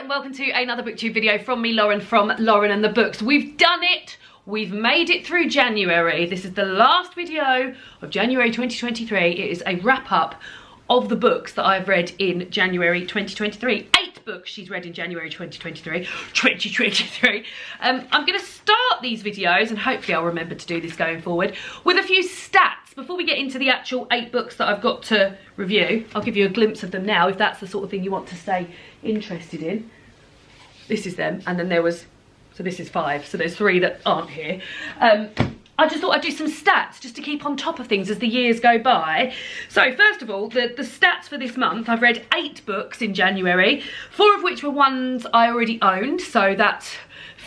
and welcome to another booktube video from me, Lauren, from Lauren and the Books. We've done it! We've made it through January. This is the last video of January 2023. It is a wrap-up of the books that I've read in January 2023. 8 books she's read in January 2023. I'm going to start these videos, and hopefully I'll remember to do this going forward, with a few stats before we get into the actual 8 books that I've got to review. I'll give you a glimpse of them now if that's the sort of thing you want to stay interested in. This is them, and then there was, so this is 5, so there's 3 that aren't here. I just thought I'd do some stats just to keep on top of things as the years go by. So first of all, the stats for this month, I've read 8 books in January, 4 of which were ones I already owned, so that's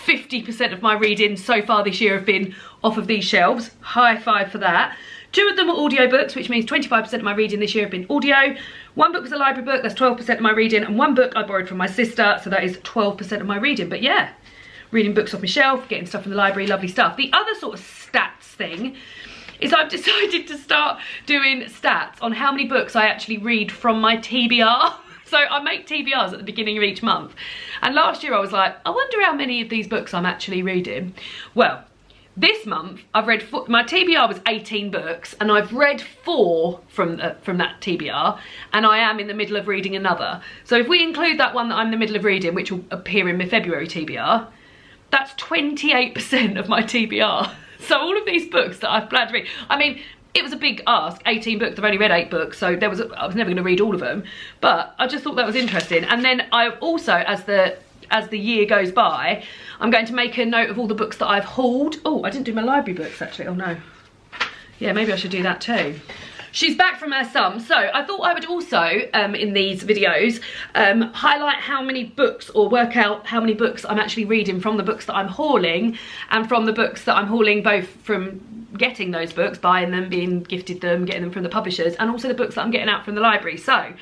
50% of my reading so far this year have been off of these shelves. High five for that. 2 of them were audiobooks, which means 25% of my reading this year have been audio. 1 book was a library book, that's 12% of my reading, and 1 book I borrowed from my sister, so that is 12% of my reading. But yeah, reading books off my shelf, getting stuff from the library, lovely stuff. The other sort of stats thing is I've decided to start doing stats on how many books I actually read from my TBR. So I make TBRs at the beginning of each month. And last year I was like, I wonder how many of these books I'm actually reading. Well, this month I've read, my TBR was 18 books, and I've read 4 from that TBR, and I am in the middle of reading another. So if we include that one that I'm in the middle of reading, which will appear in my February TBR, that's 28% of my TBR. So all of these books that I've planned to read, I mean, it was a big ask, 18 books, I've only read 8 books, so I was never going to read all of them, but I just thought that was interesting. And then I also, as the year goes by, I'm going to make a note of all the books that I've hauled. Oh, I didn't do my library books actually, oh no. Yeah, maybe I should do that too. She's back from her sum, so I thought I would also, in these videos, highlight how many books, or work out how many books I'm actually reading from the books that I'm hauling, and from the books that I'm hauling both from getting those books, buying them, being gifted them, getting them from the publishers, and also the books that I'm getting out from the library. So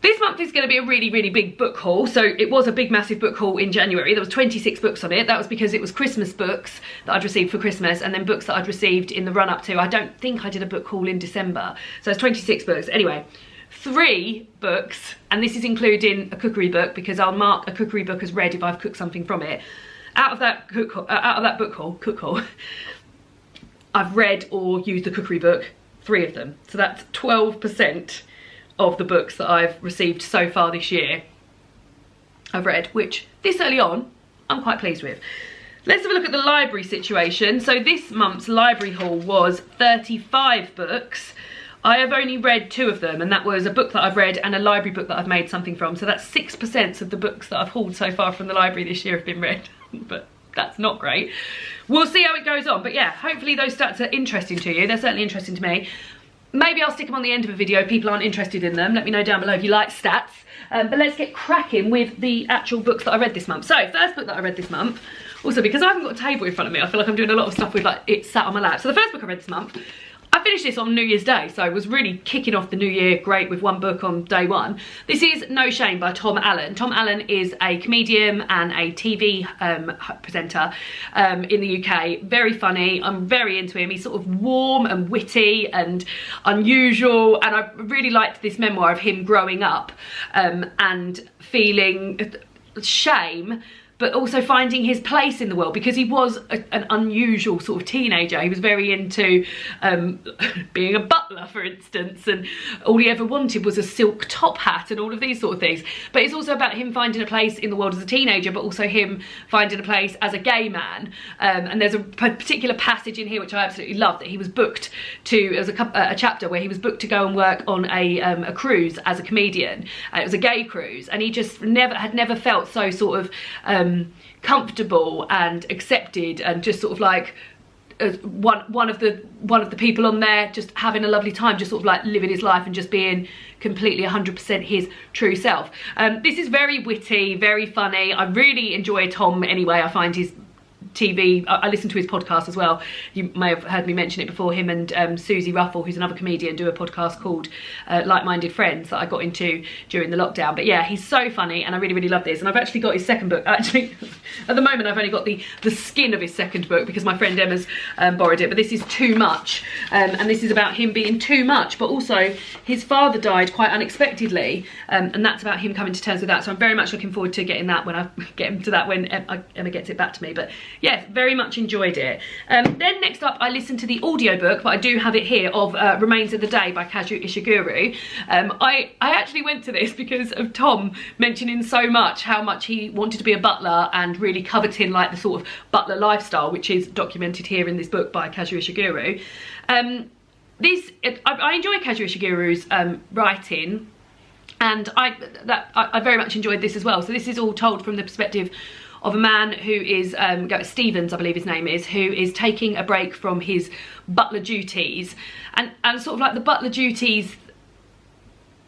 this month is going to be a really, really big book haul. So it was a big, massive book haul in January. There was 26 books on it. That was because it was Christmas books that I'd received for Christmas, and then books that I'd received in the run up to. I don't think I did a book haul in December. So it's 26 books. Anyway, 3 books, and this is including a cookery book, because I'll mark a cookery book as read if I've cooked something from it. Out of that book haul, I've read or used the cookery book, 3 of them. So that's 12% of the books that I've received so far this year I've read, which this early on I'm quite pleased with. Let's have a look at the library situation. So this month's library haul was 35 books. I have only read 2 of them, and that was a book that I've read and a library book that I've made something from. So that's 6% of the books that I've hauled so far from the library this year have been read. But that's not great. We'll see how it goes on. But yeah, hopefully those stats are interesting to you. They're certainly interesting to me. Maybe I'll stick them on the end of a video if people aren't interested in them. Let me know down below if you like stats. But let's get cracking with the actual books that I read this month. So, first book that I read this month, also because I haven't got a table in front of me, I feel like I'm doing a lot of stuff with like it sat on my lap. So the first book I read this month, I finished this on New Year's Day, so I was really kicking off the new year great with 1 book on day 1. This is No Shame by Tom Allen. Tom Allen is a comedian and a TV presenter in the UK. Very funny. I'm very into him. He's sort of warm and witty and unusual, and I really liked this memoir of him growing up and feeling shame, but also finding his place in the world, because he was an unusual sort of teenager. He was very into being a butler, for instance, and all he ever wanted was a silk top hat and all of these sort of things. But it's also about him finding a place in the world as a teenager, but also him finding a place as a gay man. And there's a particular passage in here which I absolutely love, that he was booked to, there was a chapter where he was booked to go and work on a cruise as a comedian. It was a gay cruise, and he just had never felt so sort of comfortable and accepted, and just sort of like one of the people on there, just having a lovely time, just sort of like living his life and just being completely 100% his true self. This is very witty, very funny. I really enjoy Tom anyway. I find his TV, I listen to his podcast as well. You may have heard me mention it before. Him and Susie Ruffle, who's another comedian, do a podcast called Like-Minded Friends that I got into during the lockdown. But yeah, he's so funny, and I really, really love this. And I've actually got his second book. Actually, At the moment, I've only got the skin of his second book because my friend Emma's borrowed it, but this is Too Much. And this is about him being too much, but also his father died quite unexpectedly, and that's about him coming to terms with that. So I'm very much looking forward to getting that when I get into that when Emma gets it back to me. But yes, very much enjoyed it. Then next up, I listened to the audiobook, but I do have it here, of Remains of the Day by Kazuo Ishiguro. I actually went to this because of Tom mentioning so much how much he wanted to be a butler and really coveting like the sort of butler lifestyle, which is documented here in this book by Kazuo Ishiguro. I enjoy Kazuo Ishiguro's writing, and I very much enjoyed this as well. So this is all told from the perspective of a man who is, Stevens, I believe his name is, who is taking a break from his butler duties. And sort of like the butler duties,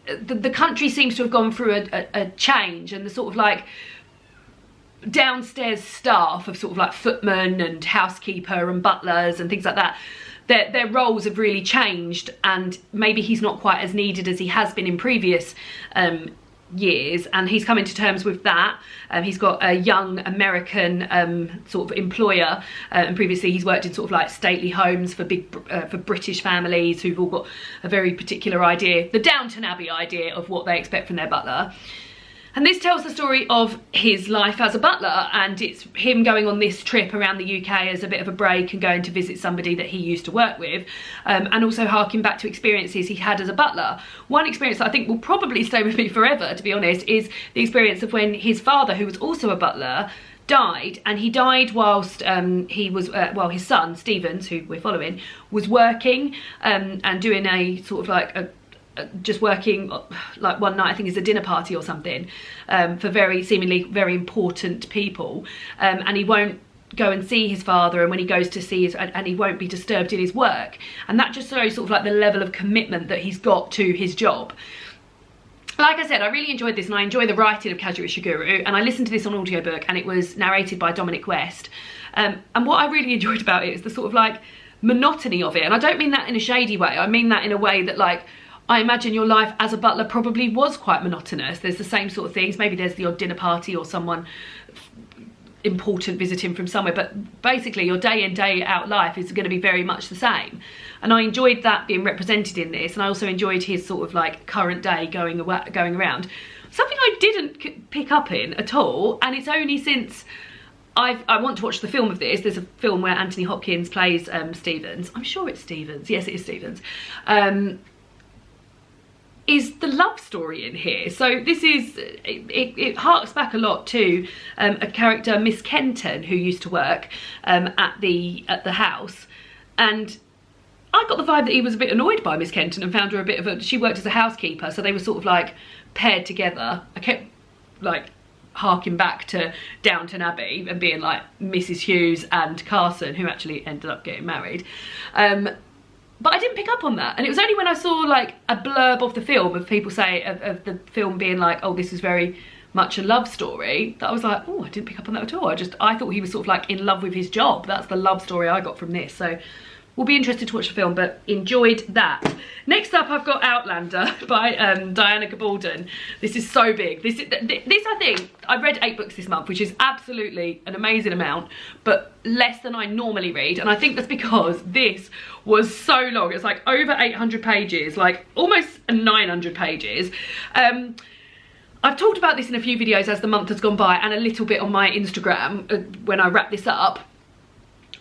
the country seems to have gone through a change, and the sort of like downstairs staff of sort of like footmen and housekeeper and butlers and things like that, their roles have really changed, and maybe he's not quite as needed as he has been in previous years, and he's coming to terms with that. He's got a young American sort of employer, and previously he's worked in sort of like stately homes for for British families who've all got a very particular idea, the Downton Abbey idea of what they expect from their butler. And this tells the story of his life as a butler, and it's him going on this trip around the UK as a bit of a break and going to visit somebody that he used to work with, and also harking back to experiences he had as a butler. One experience that I think will probably stay with me forever, to be honest, is the experience of when his father, who was also a butler, died, and he died whilst he was, his son, Stevens, who we're following, was working and doing a sort of like just working like one night, I think it's a dinner party or something, for seemingly very important people, and he won't go and see his father, and when he goes to see and he won't be disturbed in his work, and that just shows sort of like the level of commitment that he's got to his job. Like I said, I really enjoyed this, and I enjoy the writing of Kazuo Ishiguro, and I listened to this on audiobook, and it was narrated by Dominic West, and what I really enjoyed about it is the sort of like monotony of it, and I don't mean that in a shady way, I mean that in a way that, like, I imagine your life as a butler probably was quite monotonous. There's the same sort of things. Maybe there's the odd dinner party or someone important visiting from somewhere, but basically your day in, day out life is going to be very much the same. And I enjoyed that being represented in this, and I also enjoyed his sort of like current day going around. Something I didn't pick up in at all, and it's only since I want to watch the film of this. There's a film where Anthony Hopkins plays Stevens. I'm sure it's Stevens. Yes, it is Stevens. Is the love story in here. So this is, it harks back a lot to a character, Miss Kenton, who used to work at the house, and I got the vibe that he was a bit annoyed by Miss Kenton and found her a bit of a, she worked as a housekeeper, so they were sort of like paired together. I kept like harking back to Downton Abbey and being like Mrs. Hughes and Carson, who actually ended up getting married. But I didn't pick up on that, and it was only when I saw like a blurb of the film of people say of the film being like, oh, this is very much a love story, that I was like, oh, I didn't pick up on that at all. I thought he was sort of like in love with his job. That's the love story I got from this. So we'll be interested to watch the film, but enjoyed that. Next up, I've got Outlander by Diana Gabaldon. This is so big. This I think, I've read 8 books this month, which is absolutely an amazing amount, but less than I normally read. And I think that's because this was so long. It's like over 800 pages, like almost 900 pages. I've talked about this in a few videos as the month has gone by, and a little bit on my Instagram when I wrap this up.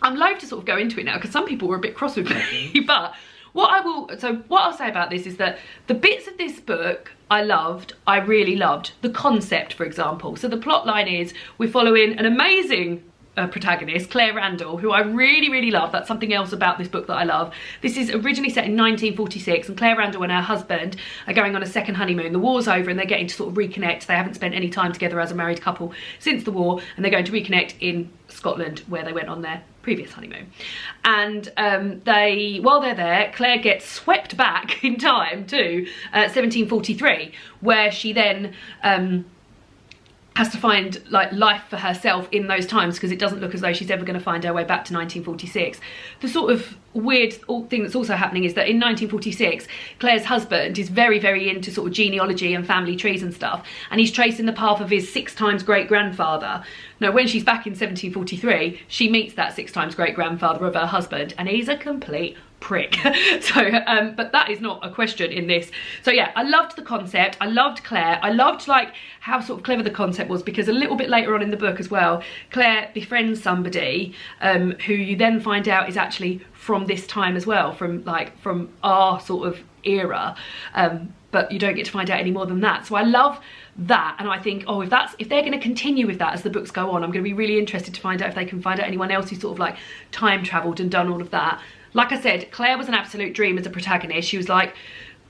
I'm loath to sort of go into it now because some people were a bit cross with me, but what I'll say about this is that the bits of this book I loved, I really loved. The concept, for example. So the plot line is we're following an amazing protagonist, Claire Randall, who I really, really love. That's something else about this book that I love. This is originally set in 1946, and Claire Randall and her husband are going on a second honeymoon. The war's over and they're getting to sort of reconnect. They haven't spent any time together as a married couple since the war, and they're going to reconnect in Scotland, where they went on their previous honeymoon. And while they're there, Claire gets swept back in time to 1743, where she then has to find like life for herself in those times, because it doesn't look as though she's ever going to find her way back to 1946. The sort of weird thing that's also happening is that in 1946, Claire's husband is very, very into sort of genealogy and family trees and stuff, and he's tracing the path of his 6 times great-grandfather. Now, when she's back in 1743, she meets that 6 times great-grandfather of her husband, and he's a complete prick. So but that is not a question in this. So yeah, I loved the concept, I loved Claire, I loved like how sort of clever the concept was, because a little bit later on in the book as well, Claire befriends somebody who you then find out is actually from this time as well, from our sort of era, but you don't get to find out any more than that. So I love that, and I think, oh, if they're going to continue with that as the books go on, I'm going to be really interested to find out if they can find out anyone else who sort of like time travelled and done all of that. Like I said, Claire was an absolute dream as a protagonist. She was like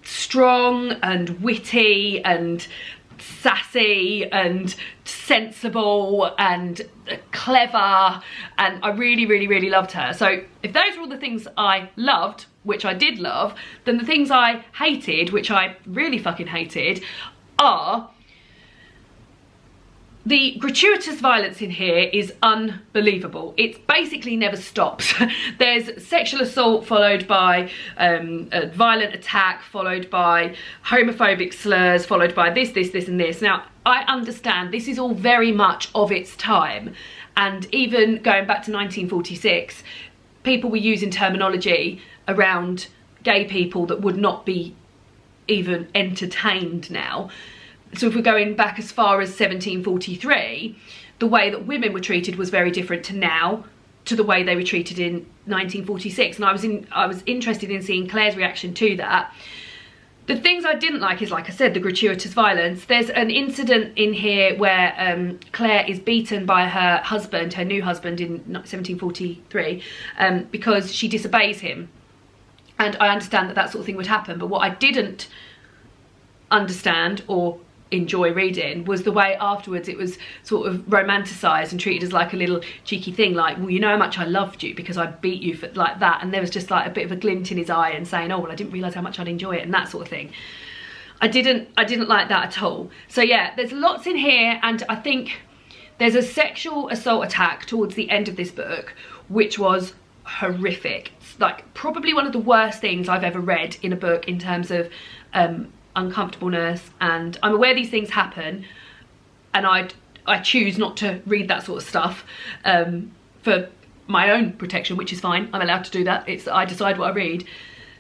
strong and witty and sassy and sensible and clever, and I really, really, really loved her. So if those were all the things I loved, which I did love, then the things I hated, which I really fucking hated, are the gratuitous violence in here is unbelievable. It basically never stops. There's sexual assault followed by a violent attack, followed by homophobic slurs, followed by this, and this. Now, I understand this is all very much of its time, and even going back to 1946, people were using terminology around gay people that would not be even entertained now. So if we're going back as far as 1743, the way that women were treated was very different to now, to the way they were treated in 1946. And I was interested in seeing Claire's reaction to that. The things I didn't like is, like I said, the gratuitous violence. There's an incident in here where Claire is beaten by her husband, her new husband in 1743, because she disobeys him. And I understand that that sort of thing would happen, but what I didn't understand or enjoy reading was the way afterwards it was sort of romanticized and treated as like a little cheeky thing, like, well, you know how much I loved you because I beat you for like that, and there was just like a bit of a glint in his eye and saying, oh well, I didn't realize how much I'd enjoy it, and that sort of thing. I didn't like that at all. So yeah, there's lots in here, and I think there's a sexual assault attack towards the end of this book which was horrific. It's like probably one of the worst things I've ever read in a book in terms of uncomfortableness, and I'm aware these things happen, and I choose not to read that sort of stuff for my own protection, which is fine. I'm allowed to do that. I decide what I read.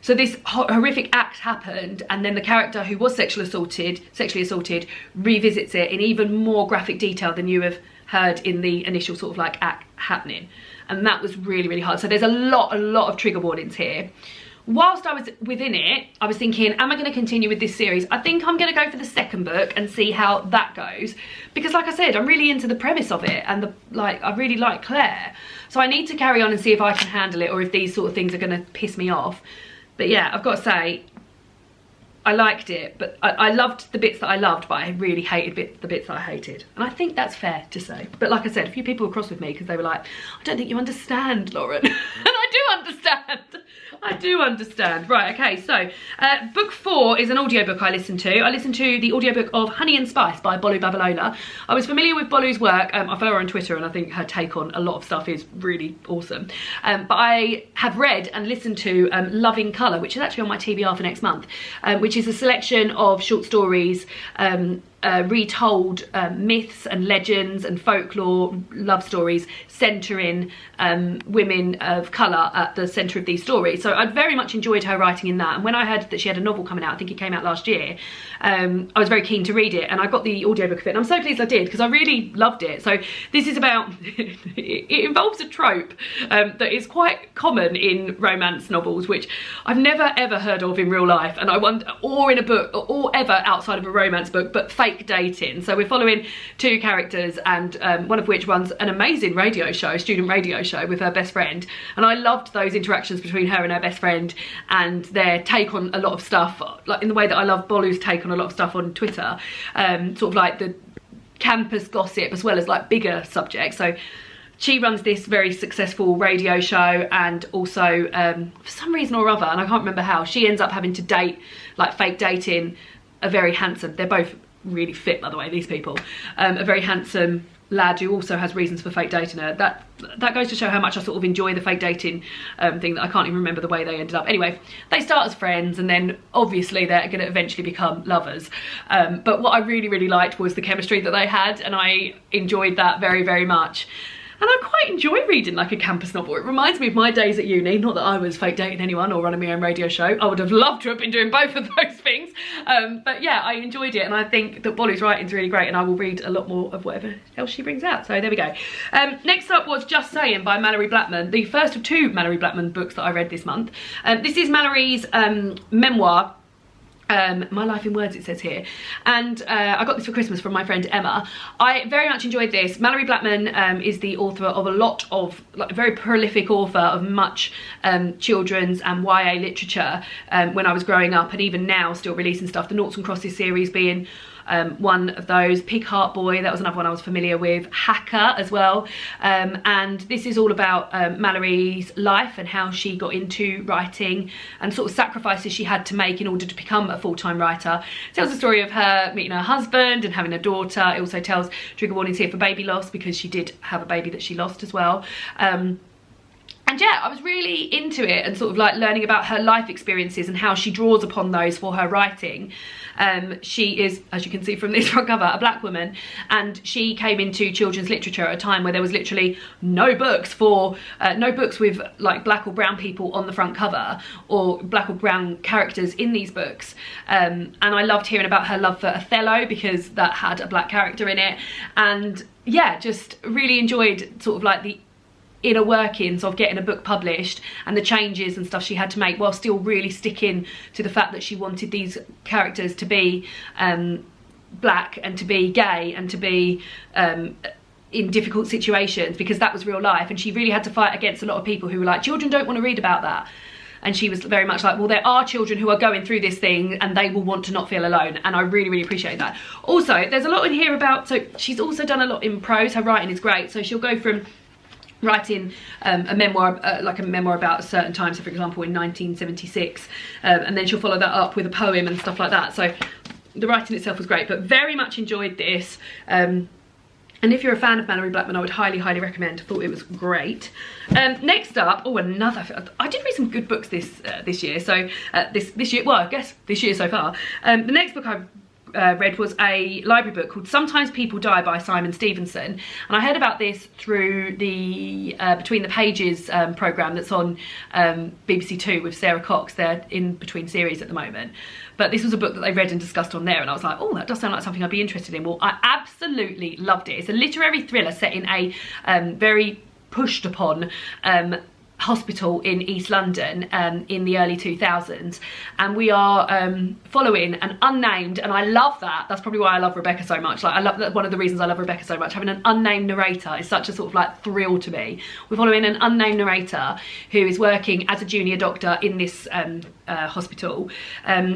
So this horrific act happened, and then the character who was sexually assaulted revisits it in even more graphic detail than you have heard in the initial sort of like act happening, and that was really, really hard. So there's a lot of trigger warnings here. Whilst I was within it, I was thinking, am I going to continue with this series? I think I'm going to go for the second book and see how that goes, because like I said, I'm really into the premise of it, and I really like Claire, so I need to carry on and see if I can handle it, or if these sort of things are going to piss me off. But yeah, I've got to say, I liked it, but I loved the bits that I loved, but I really hated the bits that I hated. And I think that's fair to say. But like I said, a few people were cross with me because they were like, I don't think you understand, Lauren. And I do understand. I do understand. Right, okay, so book 4 is an audiobook I listened to. I listened to the audiobook of Honey and Spice by Bolu Babalola. I was familiar with Bolu's work. I follow her on Twitter, and I think her take on a lot of stuff is really awesome. But I have read and listened to Loving Colour, which is actually on my TBR for next month, which is a selection of short stories retold, myths and legends and folklore love stories centering women of colour at the centre of these stories. So I very much enjoyed her writing in that, and when I heard that she had a novel coming out, I think it came out last year, I was very keen to read it, and I got the audiobook of it, and I'm so pleased I did because I really loved it. So this is about it involves a trope that is quite common in romance novels, which I've never ever heard of in real life, and I wonder, or in a book, or ever outside of a romance book, but fake dating. So we're following 2 characters, and one of which runs an amazing radio show, student radio show, with her best friend, and I loved those interactions between her and her best friend, and their take on a lot of stuff, like in the way that I love Bolu's take on a lot of stuff on Twitter, sort of like the campus gossip as well as like bigger subjects. So she runs this very successful radio show, and also for some reason or other, and I can't remember how, she ends up having to date, like fake dating, a very handsome, they're both really fit, by the way, these people. A very handsome lad who also has reasons for fake dating her. That goes to show how much I sort of enjoy the fake dating thing, that I can't even remember the way they ended up. Anyway, they start as friends and then obviously they're going to eventually become lovers. But what I really liked was the chemistry that they had, and I enjoyed that very, very much. And I quite enjoy reading like a campus novel. It reminds me of my days at uni. Not that I was fake dating anyone or running my own radio show. I would have loved to have been doing both of those things. But yeah, I enjoyed it, and I think that Bolly's writing's really great, and I will read a lot more of whatever else she brings out. So there we go. Next up was Just Sayin by Malorie Blackman, the first of 2 Malorie Blackman books that I read this month. This is Malorie's memoir. My Life in Words, it says here, and I got this for Christmas from my friend Emma. I very much enjoyed this. Malorie Blackman is the author of a lot of, like, a very prolific author of much children's and YA literature when I was growing up, and even now still releasing stuff. The Noughts and Crosses series being one of those. Pig Heart Boy, that was another one I was familiar with. Hacker as well. And this is all about Malorie's life and how she got into writing and sort of sacrifices she had to make in order to become a full-time writer. It tells the story of her meeting her husband and having a daughter. It also tells, trigger warnings here for baby loss, because she did have a baby that she lost as well. And yeah, I was really into it and sort of like learning about her life experiences and how she draws upon those for her writing. She is, as you can see from this front cover, a black woman, and she came into children's literature at a time where there was literally no books with like black or brown people on the front cover, or black or brown characters in these books. And I loved hearing about her love for Othello, because that had a black character in it. And yeah, just really enjoyed sort of like the inner workings of getting a book published and the changes and stuff she had to make, while still really sticking to the fact that she wanted these characters to be black and to be gay and to be in difficult situations, because that was real life. And she really had to fight against a lot of people who were like, children don't want to read about that. And she was very much like, well, there are children who are going through this thing and they will want to not feel alone. And I really appreciate that. Also, there's a lot in here about, so she's also done a lot in prose. Her writing is great. So she'll go from writing a memoir, like a memoir about a certain time, so for example in 1976, and then she'll follow that up with a poem and stuff like that. So the writing itself was great, but very much enjoyed this. And if you're a fan of Malorie Blackman, I would highly recommend. I thought it was great. Next up, oh, another, I did read some good books this year. So this year, well, I guess this year so far. The next book I read was a library book called Sometimes People Die by Simon Stevenson, and I heard about this through the Between the Pages programme that's on BBC Two with Sarah Cox. They're in between series at the moment, but this was a book that they read and discussed on there, and I was like, oh, that does sound like something I'd be interested in. Well, I absolutely loved it. It's a literary thriller set in a very pushed upon hospital in East London in the early 2000s, and we are following an unnamed, and I love that. That's probably why I love Rebecca so much. Like, I love that. One of the reasons I love Rebecca so much, having an unnamed narrator is such a sort of like thrill to me. We're following an unnamed narrator who is working as a junior doctor in this hospital.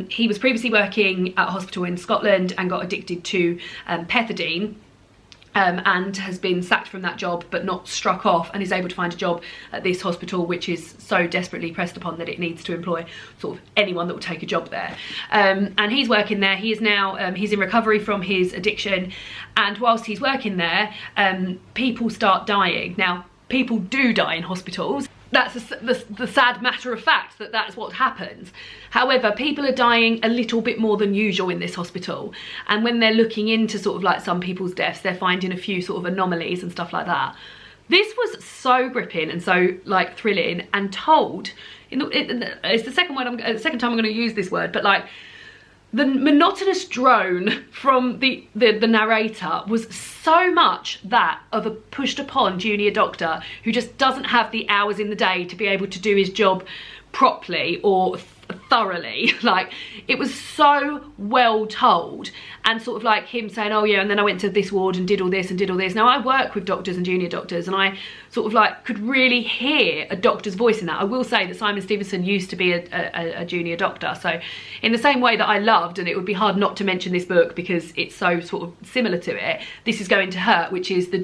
He was previously working at a hospital in Scotland and got addicted to pethidine. And has been sacked from that job but not struck off, and is able to find a job at this hospital, which is so desperately pressed upon that it needs to employ sort of anyone that will take a job there. And he's working there. He is now he's in recovery from his addiction, and whilst he's working there, people start dying. Now, people do die in hospitals. That's the sad matter of fact, that that's what happens. However, people are dying a little bit more than usual in this hospital. And when they're looking into sort of like some people's deaths, they're finding a few sort of anomalies and stuff like that. This was so gripping and so like thrilling, and told, it's the second time I'm going to use this word, but like, the monotonous drone from the narrator was so much that of a pushed upon junior doctor who just doesn't have the hours in the day to be able to do his job properly or thoroughly. Like, it was so well told, and sort of like him saying, oh yeah, and then I went to this ward and did all this and did all this. Now, I work with doctors and junior doctors, and I sort of like could really hear a doctor's voice in that. I will say that Simon Stevenson used to be a junior doctor, so in the same way that I loved, and it would be hard not to mention this book because it's so sort of similar to it, This Is Going to Hurt, which is the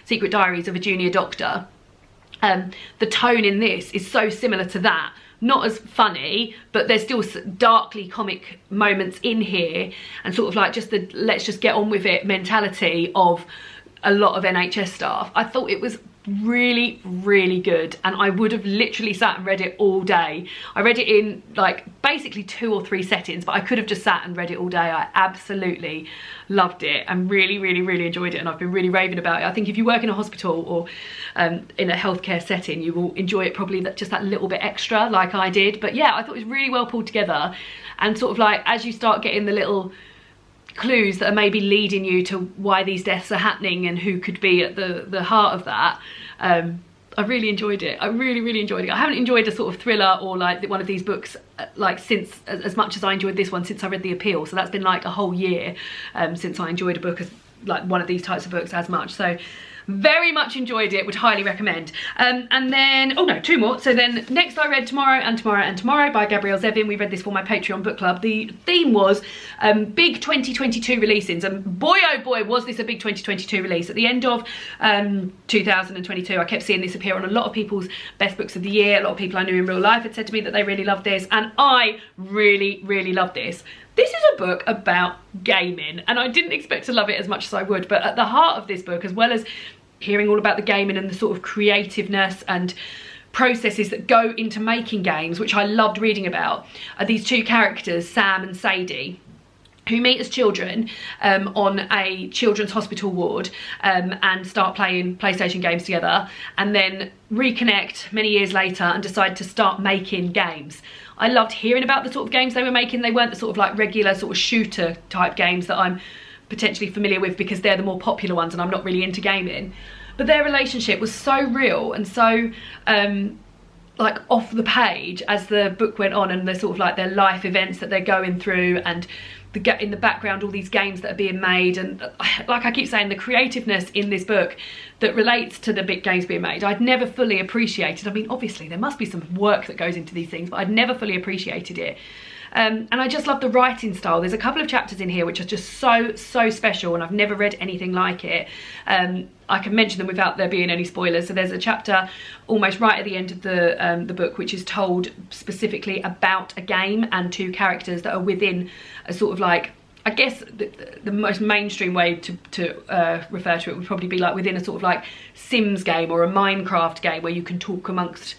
secret diaries of a junior doctor. The tone in this is so similar to that, not as funny, but there's still darkly comic moments in here, and sort of like just the let's just get on with it mentality of a lot of NHS staff. I thought it was really, really good, and I would have literally sat and read it all day. I read it in like basically 2 or 3 settings, but I could have just sat and read it all day. I absolutely loved it and really, really, really enjoyed it, and I've been really raving about it. I think if you work in a hospital or in a healthcare setting, you will enjoy it probably just that little bit extra like I did. But yeah, I thought it was really well pulled together, and sort of like as you start getting the little clues that are maybe leading you to why these deaths are happening and who could be at the heart of that, I really enjoyed it. I really, really enjoyed it. I haven't enjoyed a sort of thriller or like one of these books like since as much as I enjoyed this one since I read The Appeal. So that's been like a whole year since I enjoyed a book as like one of these types of books as much. So very much enjoyed it, would highly recommend. And then, oh no, 2 more. So then next I read Tomorrow and Tomorrow and Tomorrow by Gabrielle Zevin. We read this for my Patreon book club. The theme was big 2022 releases, and boy oh boy was this a big 2022 release. At the end of 2022, I kept seeing this appear on a lot of people's best books of the year. A lot of people I knew in real life had said to me that they really loved this, and I really, really loved this. This is a book about gaming, and I didn't expect to love it as much as I would, but at the heart of this book, as well as hearing all about the gaming and the sort of creativeness and processes that go into making games, which I loved reading about, are these 2 characters, Sam and Sadie, who meet as children on a children's hospital ward and start playing PlayStation games together, and then reconnect many years later and decide to start making games. I loved hearing about the sort of games they were making. They weren't the sort of like regular sort of shooter type games that I'm potentially familiar with, because they're the more popular ones and I'm not really into gaming. But their relationship was so real and so like off the page as the book went on, and the sort of like their life events that they're going through, and in the background all these games that are being made, and like I keep saying, the creativeness in this book that relates to the big games being made, I'd never fully appreciated. I mean, obviously there must be some work that goes into these things, but I'd never fully appreciated it. And I just love the writing style. There's a couple of chapters in here which are just so special, and I've never read anything like it. I can mention them without there being any spoilers. So there's a chapter almost right at the end of the book which is told specifically about a game and 2 characters that are within a sort of like, I guess the most mainstream way to refer to it would probably be like within a sort of like Sims game or a Minecraft game where you can talk amongst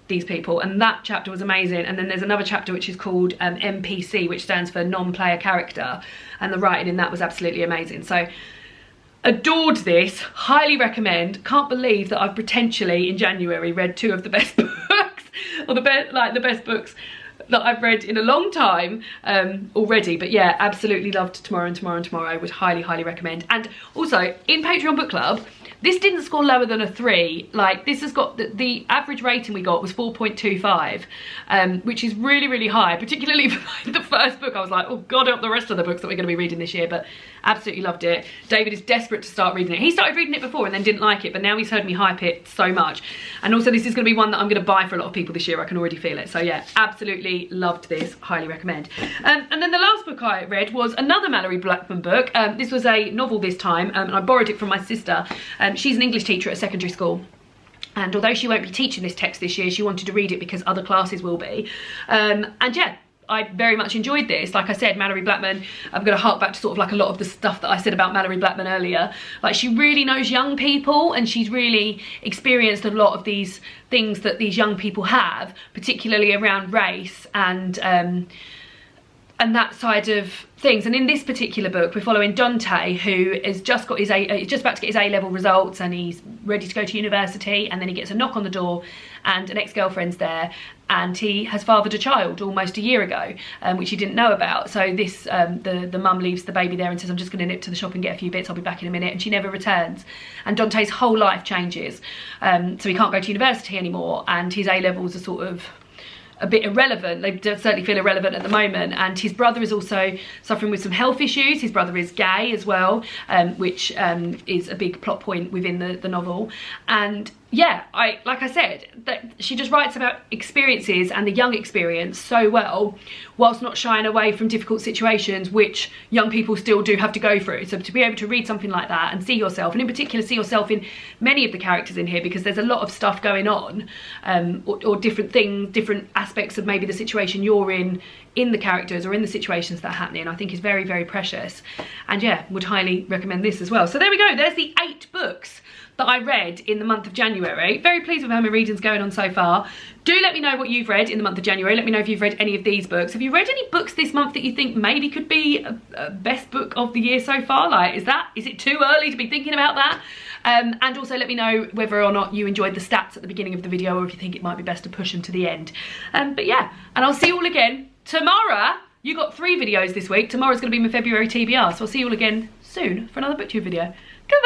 these people, and that chapter was amazing. And then there's another chapter which is called NPC, which stands for non-player character, and the writing in that was absolutely amazing. So adored this, highly recommend. Can't believe that I've potentially in January read 2 of the best books, or the best books that I've read in a long time already. But yeah, absolutely loved Tomorrow and Tomorrow and Tomorrow. Would highly recommend. And also in Patreon book club, this didn't score lower than a 3. Like, this has got the average rating we got was 4.25, which is really, really high, particularly for like the first book. I was like, oh god, up the rest of the books that we're going to be reading this year. But absolutely loved it. David is desperate to start reading it. He started reading it before and then didn't like it, but now he's heard me hype it so much. And also this is going to be one that I'm going to buy for a lot of people this year. I can already feel it. So yeah, absolutely loved this. Highly recommend. And then the last book I read was another Malorie Blackman book. This was a novel this time, and I borrowed it from my sister. She's an English teacher at a secondary school, and although she won't be teaching this text this year, she wanted to read it because other classes will be. And yeah, I very much enjoyed this. Like I said, Malorie Blackman, I'm going to hark back to sort of like a lot of the stuff that I said about Malorie Blackman earlier. Like, she really knows young people, and she's really experienced a lot of these things that these young people have, particularly around race and that side of things. And in this particular book, we're following Dante, who has just got his just about to get his A-level results, and he's ready to go to university, and then he gets a knock on the door, and an ex-girlfriend's there, and he has fathered a child almost a year ago, which he didn't know about. So this the mum leaves the baby there and says, I'm just going to nip to the shop and get a few bits, I'll be back in a minute, and she never returns. And Dante's whole life changes, so he can't go to university anymore, and his A-levels are sort of a bit irrelevant. They certainly feel irrelevant at the moment. And his brother is also suffering with some health issues. His brother is gay as well, which is a big plot point within the novel. And yeah, like I said, that she just writes about experiences and the young experience so well, whilst not shying away from difficult situations which young people still do have to go through. So to be able to read something like that and see yourself, and in particular see yourself in many of the characters in here, because there's a lot of stuff going on, or different things, different aspects of maybe the situation you're in the characters or in the situations that are happening, I think is very, very precious. And yeah, would highly recommend this as well. So there we go, there's the 8 books that I read in the month of January. Very pleased with how my reading's going on so far. Do let me know what you've read in the month of January. Let me know if you've read any of these books. Have you read any books this month that you think maybe could be a best book of the year so far? Like, is it too early to be thinking about that? And also let me know whether or not you enjoyed the stats at the beginning of the video, or if you think it might be best to push them to the end. But yeah, and I'll see you all again tomorrow. You got 3 videos this week. Tomorrow's going to be my February TBR, so I'll see you all again soon for another booktube video. Goodbye.